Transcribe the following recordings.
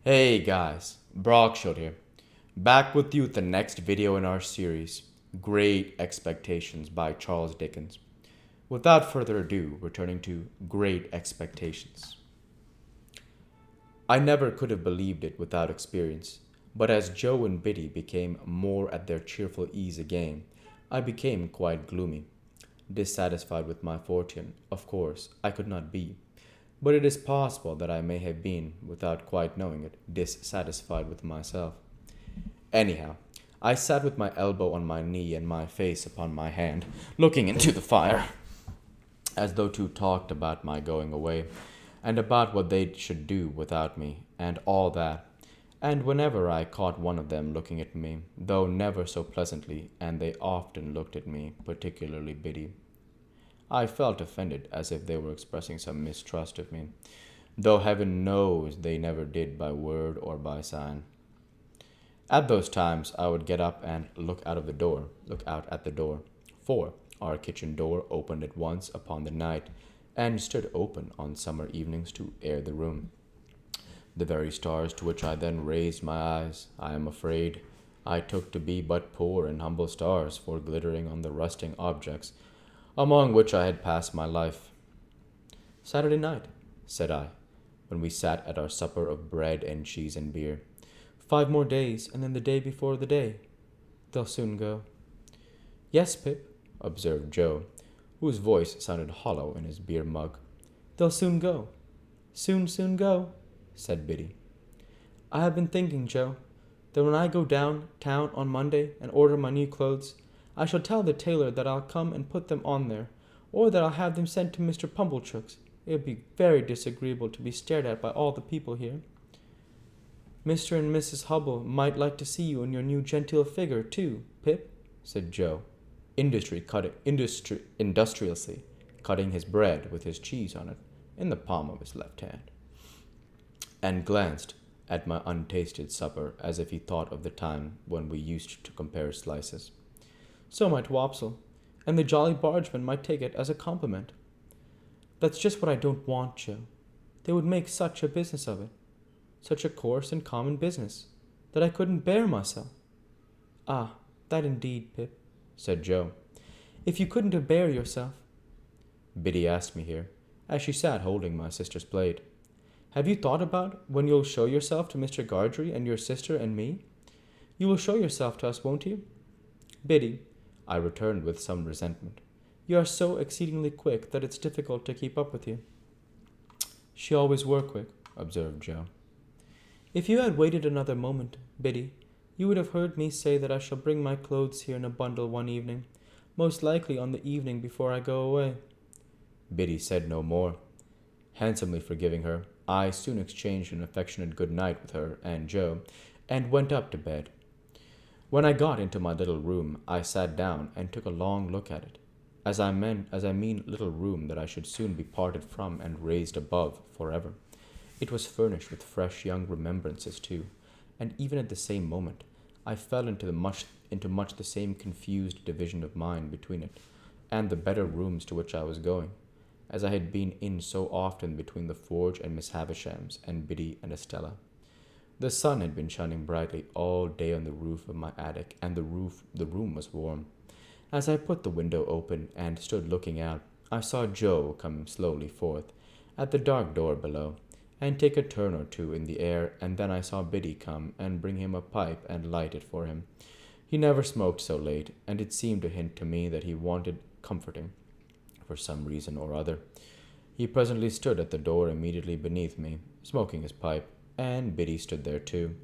Hey guys, Brockshot here. Back with you with the next video in our series, Great Expectations by Charles Dickens. Without further ado, returning to Great Expectations. I never could have believed it without experience, but as Joe and Biddy became more at their cheerful ease again, I became quite gloomy. Dissatisfied with my fortune, of course, I could not be, but it is possible that I may have been, without quite knowing it, dissatisfied with myself. Anyhow, I sat with my elbow on my knee and my face upon my hand, looking into the fire, as though two talked about my going away, and about what they should do without me, and all that. And whenever I caught one of them looking at me, though never so pleasantly, and they often looked at me, particularly Biddy, I felt offended, as if they were expressing some mistrust of me, though heaven knows they never did by word or by sign. At those times I would get up and look out at the door, for our kitchen door opened at once upon the night, and stood open on summer evenings to air the room. The very stars to which I then raised my eyes, I am afraid, I took to be but poor and humble stars for glittering on the rusting objects among which I had passed my life. Saturday night, said I, when we sat at our supper of bread and cheese and beer. 5 more days, and then the day before the day. They'll soon go. Yes, Pip, observed Joe, whose voice sounded hollow in his beer mug. They'll soon go. Soon go, said Biddy. I have been thinking, Joe, that when I go down town on Monday and order my new clothes, I shall tell the tailor that I'll come and put them on there, or that I'll have them sent to Mr. Pumblechook's. It would be very disagreeable to be stared at by all the people here. Mr. and Mrs. Hubble might like to see you in your new genteel figure, too, Pip, said Joe, industriously cutting his bread with his cheese on it in the palm of his left hand, and glanced at my untasted supper as if he thought of the time when we used to compare slices. So might Wopsle, and the Jolly Bargeman might take it as a compliment. That's just what I don't want, Joe. They would make such a business of it, such a coarse and common business, that I couldn't bear myself. Ah, that indeed, Pip, said Joe. If you couldn't bear yourself. Biddy asked me here, as she sat holding my sister's plate. Have you thought about when you'll show yourself to Mr. Gardry and your sister and me? You will show yourself to us, won't you? Biddy, I returned with some resentment. You are so exceedingly quick that it's difficult to keep up with you. She always were quick, observed Joe. If you had waited another moment, Biddy, you would have heard me say that I shall bring my clothes here in a bundle one evening, most likely on the evening before I go away. Biddy said no more. Handsomely forgiving her, I soon exchanged an affectionate good night with her and Joe, and went up to bed. When I got into my little room, I sat down and took a long look at it, as I mean little room that I should soon be parted from and raised above forever. It was furnished with fresh young remembrances too, and even at the same moment, I fell into much the same confused division of mind between it and the better rooms to which I was going, as I had been in so often between the forge and Miss Havisham's and Biddy and Estella. The sun had been shining brightly all day on the roof of my attic, and the room was warm. As I put the window open and stood looking out, I saw Joe come slowly forth at the dark door below, and take a turn or two in the air, and then I saw Biddy come and bring him a pipe and light it for him. He never smoked so late, and it seemed to hint to me that he wanted comforting, for some reason or other. He presently stood at the door immediately beneath me, smoking his pipe, and Biddy stood there too,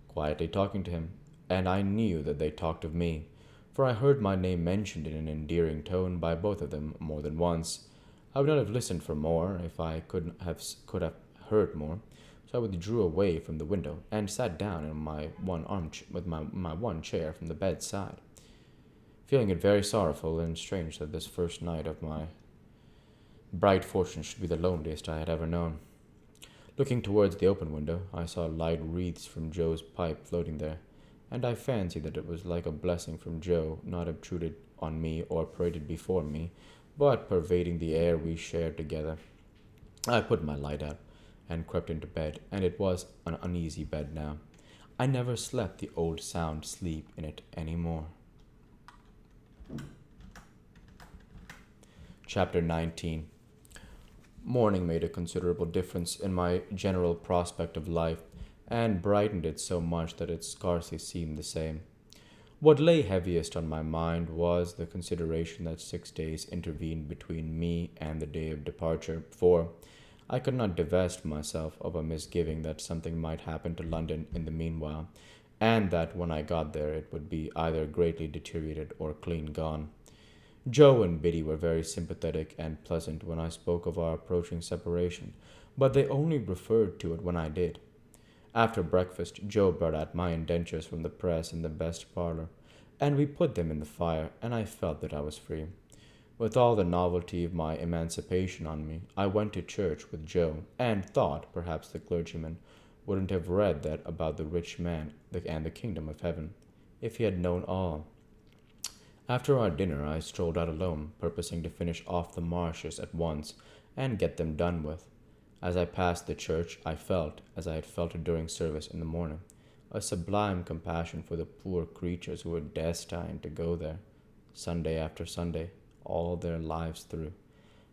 quietly talking to him, and I knew that they talked of me, for I heard my name mentioned in an endearing tone by both of them more than once. I would not have listened for more if I could have heard more, so I withdrew away from the window and sat down in my one chair from the bedside, feeling it very sorrowful and strange that this first night of my bright fortune should be the loneliest I had ever known. Looking towards the open window, I saw light wreaths from Joe's pipe floating there, and I fancied that it was like a blessing from Joe, not obtruded on me or paraded before me, but pervading the air we shared together. I put my light out, and crept into bed, and it was an uneasy bed now. I never slept the old sound sleep in it any more. Chapter 19. Morning made a considerable difference in my general prospect of life, and brightened it so much that it scarcely seemed the same. What lay heaviest on my mind was the consideration that 6 days intervened between me and the day of departure, for I could not divest myself of a misgiving that something might happen to London in the meanwhile, and that when I got there it would be either greatly deteriorated or clean gone. Joe and Biddy were very sympathetic and pleasant when I spoke of our approaching separation, but they only referred to it when I did. After breakfast, Joe brought out my indentures from the press in the best parlor, and we put them in the fire, and I felt that I was free. With all the novelty of my emancipation on me, I went to church with Joe, and thought perhaps the clergyman wouldn't have read that about the rich man and the kingdom of heaven, if he had known all. After our dinner, I strolled out alone, purposing to finish off the marshes at once and get them done with. As I passed the church, I felt, as I had felt during service in the morning, a sublime compassion for the poor creatures who were destined to go there, Sunday after Sunday, all their lives through,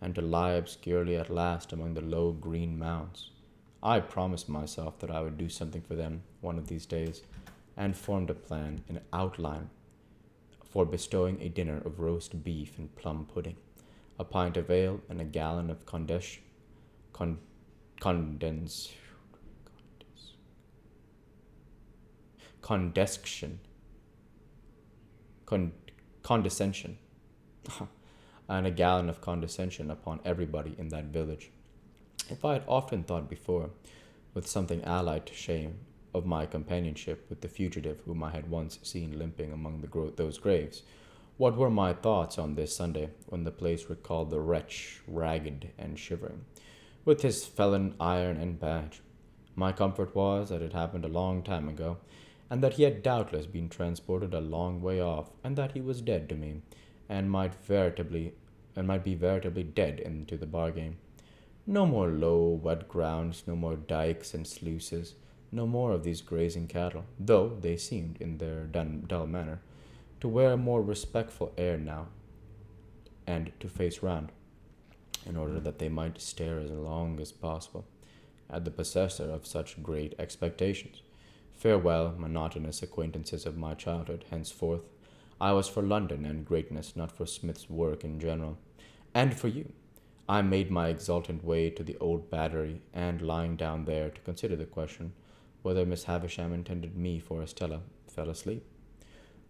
and to lie obscurely at last among the low green mounds. I promised myself that I would do something for them one of these days, and formed a plan in outline for bestowing a dinner of roast beef and plum pudding, a pint of ale, and a gallon of con- condens, condescension, con- condescension, and a gallon of condescension upon everybody in that village. If I had often thought before, with something allied to shame, of my companionship with the fugitive whom I had once seen limping among those graves, what were my thoughts on this Sunday, when the place recalled the wretch, ragged and shivering, with his felon iron and badge? My comfort was that it happened a long time ago, and that he had doubtless been transported a long way off, and that he was dead to me, and might be veritably dead into the bargain. No more low, wet grounds, no more dikes and sluices, no more of these grazing cattle, though they seemed, in their dull manner, to wear a more respectful air now, and to face round, in order that they might stare as long as possible at the possessor of such great expectations. Farewell, monotonous acquaintances of my childhood. Henceforth, I was for London and greatness, not for Smith's work in general. And for you, I made my exultant way to the old battery, and lying down there to consider the question whether Miss Havisham intended me for Estella, fell asleep.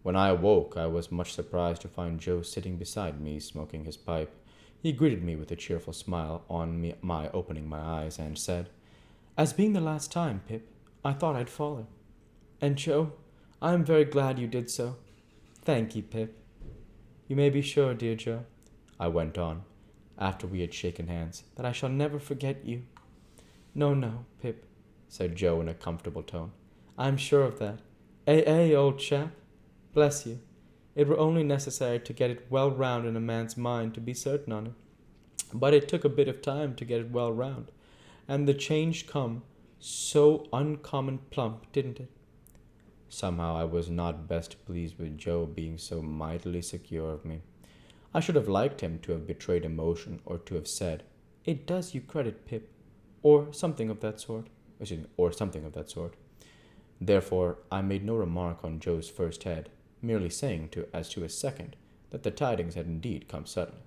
When I awoke, I was much surprised to find Joe sitting beside me, smoking his pipe. He greeted me with a cheerful smile on my opening my eyes, and said, "As being the last time, Pip, I thought I'd fallen. And, Joe, I am very glad you did so. Thank ye, Pip. You may be sure, dear Joe," I went on, after we had shaken hands, "that I shall never forget you." "No, no, Pip," said Joe in a comfortable tone. "I am sure of that. Old chap. Bless you. It were only necessary to get it well round in a man's mind to be certain on it. But it took a bit of time to get it well round, and the change come so uncommon plump, didn't it?" Somehow I was not best pleased with Joe being so mightily secure of me. I should have liked him to have betrayed emotion, or to have said, "It does you credit, Pip," or something of that sort. Therefore, I made no remark on Joe's first head, merely saying as to his second, that the tidings had indeed come suddenly,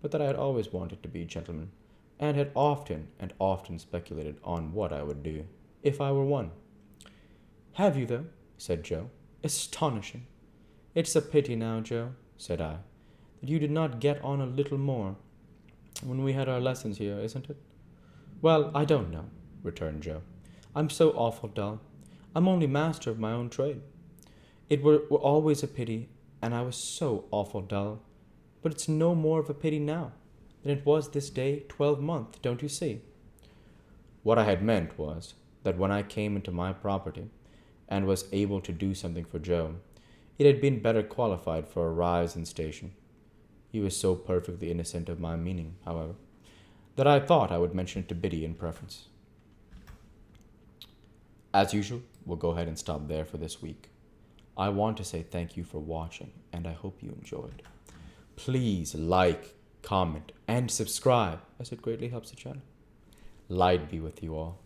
but that I had always wanted to be a gentleman, and had often and often speculated on what I would do, if I were one. "Have you, though?" said Joe. "Astonishing! It's a pity now, Joe," said I, "that you did not get on a little more when we had our lessons here, isn't it?" "Well, I don't know," returned Joe. "I'm so awful dull. I'm only master of my own trade. It were always a pity, and I was so awful dull. But it's no more of a pity now than it was this day 12 month, don't you see?" What I had meant was that when I came into my property, and was able to do something for Joe, it had been better qualified for a rise in station. He was so perfectly innocent of my meaning, however, that I thought I would mention it to Biddy in preference. As usual, we'll go ahead and stop there for this week. I want to say thank you for watching, and I hope you enjoyed. Please like, comment, and subscribe, as it greatly helps the channel. Light be with you all.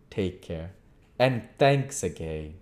Take care, and thanks again.